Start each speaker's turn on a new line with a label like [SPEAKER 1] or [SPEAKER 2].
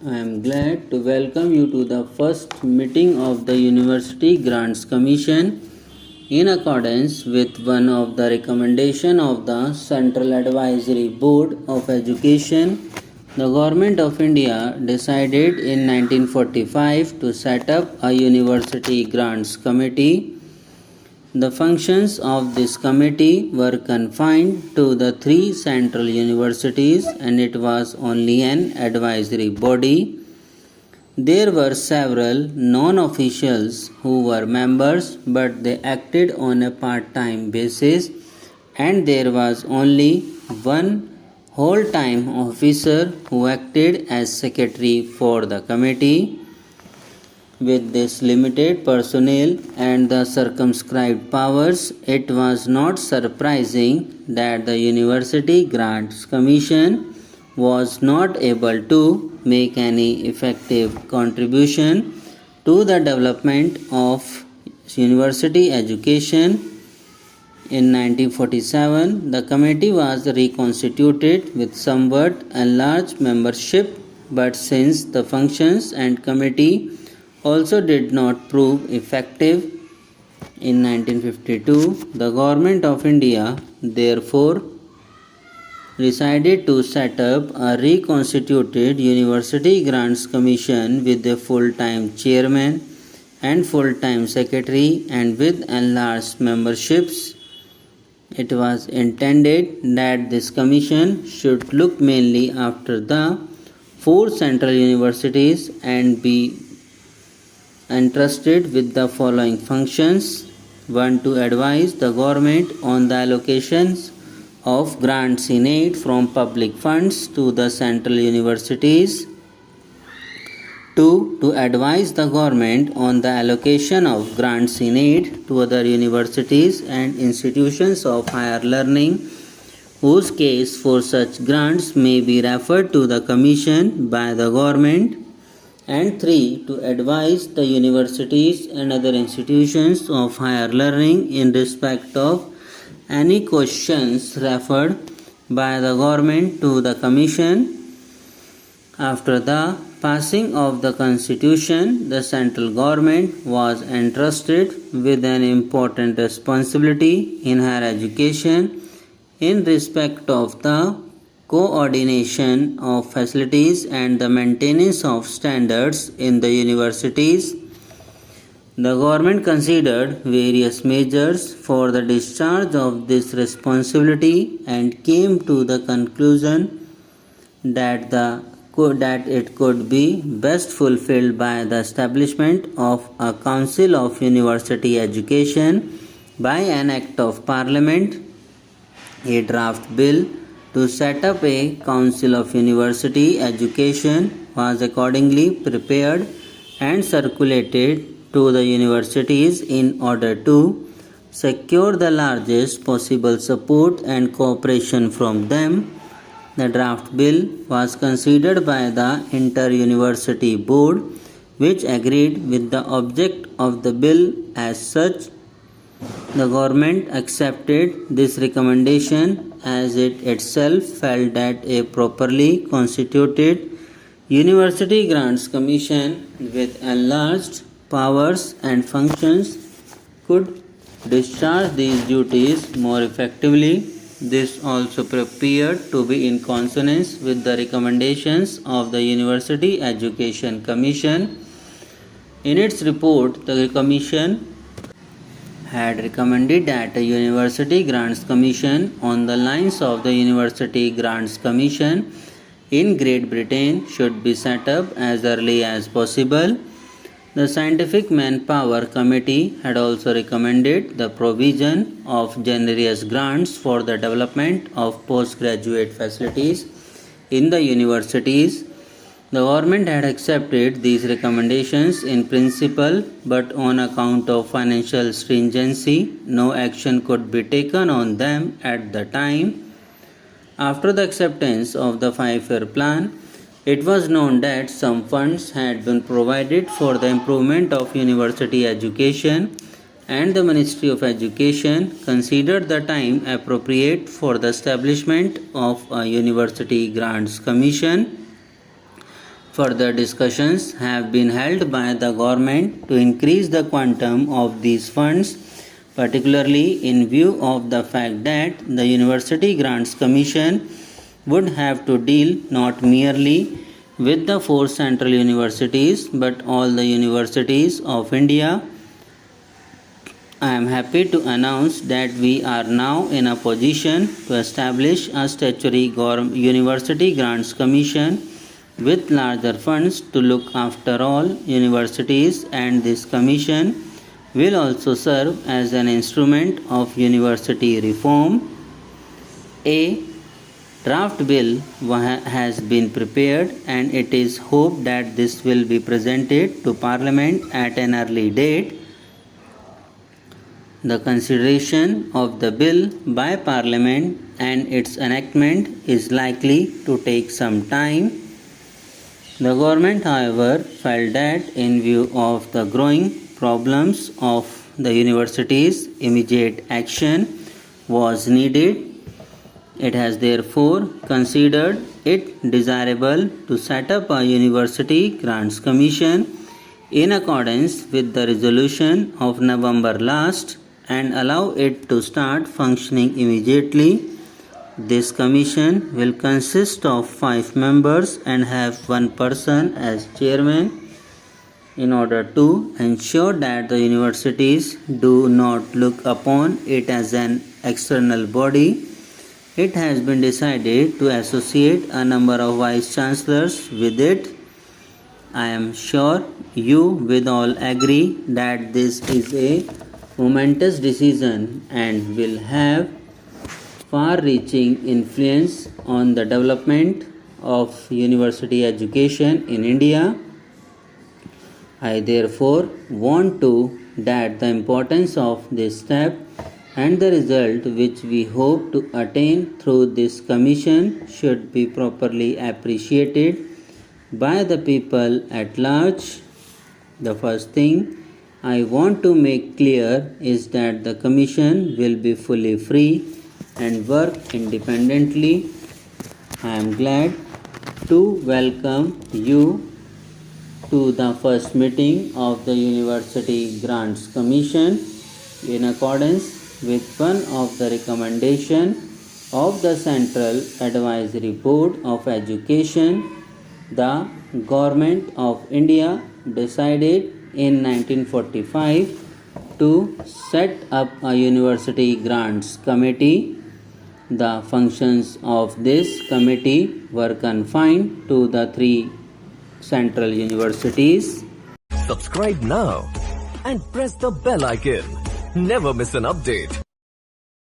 [SPEAKER 1] I am glad to welcome you to the first meeting of the University Grants Commission in accordance with one of the recommendation of the Central Advisory Board of Education. The Government of India decided in 1945 to set up a University Grants Committee. The functions of this committee were confined to the three central universities and it was only an advisory body. There were several non-officials who were members but they acted on a part-time basis and there was only one whole-time officer who acted as secretary for the committee. With this limited personnel and the circumscribed powers, it was not surprising that the University Grants Commission was not able to make any effective contribution to the development of university education. In 1947, the committee was reconstituted with somewhat enlarged membership, but since the functions and committee also did not prove effective in 1952, the Government of India therefore decided to set up a reconstituted University Grants Commission with a full-time chairman and full-time secretary and with enlarged memberships. It was intended that this commission should look mainly after the four central universities and be entrusted with the following functions. 1. To advise the government on the allocations of grants in aid from public funds to the central universities. 2. To advise the government on the allocation of grants in aid to other universities and institutions of higher learning whose case for such grants may be referred to the commission by the government. And 3. To advise the universities and other institutions of higher learning in respect of any questions referred by the government to the commission. After the passing of the constitution, the central government was entrusted with an important responsibility in higher education in respect of the coordination of facilities and the maintenance of standards in the universities. The government considered various measures for the discharge of this responsibility and came to the conclusion that it could be best fulfilled by the establishment of a Council of University Education by an Act of Parliament. A draft bill to set up a Council of University Education was accordingly prepared and circulated to the universities in order to secure the largest possible support and cooperation from them. The draft bill was considered by the Inter-University Board, which agreed with the object of the bill as such. The government accepted this recommendation as it itself felt that a properly constituted University Grants Commission with enlarged powers and functions could discharge these duties more effectively. This also appeared to be in consonance with the recommendations of the University Education Commission. In its report, the Commission had recommended that a University Grants Commission on the lines of the University Grants Commission in Great Britain should be set up as early as possible. The Scientific Manpower Committee had also recommended the provision of generous grants for the development of postgraduate facilities in the universities. The government had accepted these recommendations in principle, but on account of financial stringency, no action could be taken on them at the time. After the acceptance of the 5-year plan, it was known that some funds had been provided for the improvement of university education, and the Ministry of Education considered the time appropriate for the establishment of a University Grants Commission. Further discussions have been held by the government to increase the quantum of these funds, particularly in view of the fact that the University Grants Commission would have to deal not merely with the 4 central universities but all the universities of India. I am happy to announce that we are now in a position to establish a statutory University Grants Commission with larger funds to look after all universities, and this commission will also serve as an instrument of university reform. A draft bill has been prepared and it is hoped that this will be presented to Parliament at an early date. The consideration of the bill by Parliament and its enactment is likely to take some time. The government, however, felt that in view of the growing problems of the universities, immediate action was needed. It has therefore considered it desirable to set up a University Grants Commission in accordance with the resolution of November last and allow it to start functioning immediately. This commission will consist of 5 members and have one person as chairman. In order to ensure that the universities do not look upon it as an external body, it has been decided to associate a number of vice chancellors with it. I am sure you will all agree that this is a momentous decision and will have far-reaching influence on the development of university education in India. I therefore want to that the importance of this step and the result which we hope to attain through this commission should be properly appreciated by the people at large. The first thing I want to make clear is that the commission will be fully free and work independently. I am glad to welcome you to the first meeting of the University Grants Commission in accordance with one of the recommendation of the Central Advisory Board of Education. The Government of India decided in 1945 to set up a University Grants Committee. The functions of this committee were confined to the 3 central universities.
[SPEAKER 2] Subscribe now and press the bell icon. Never miss an update.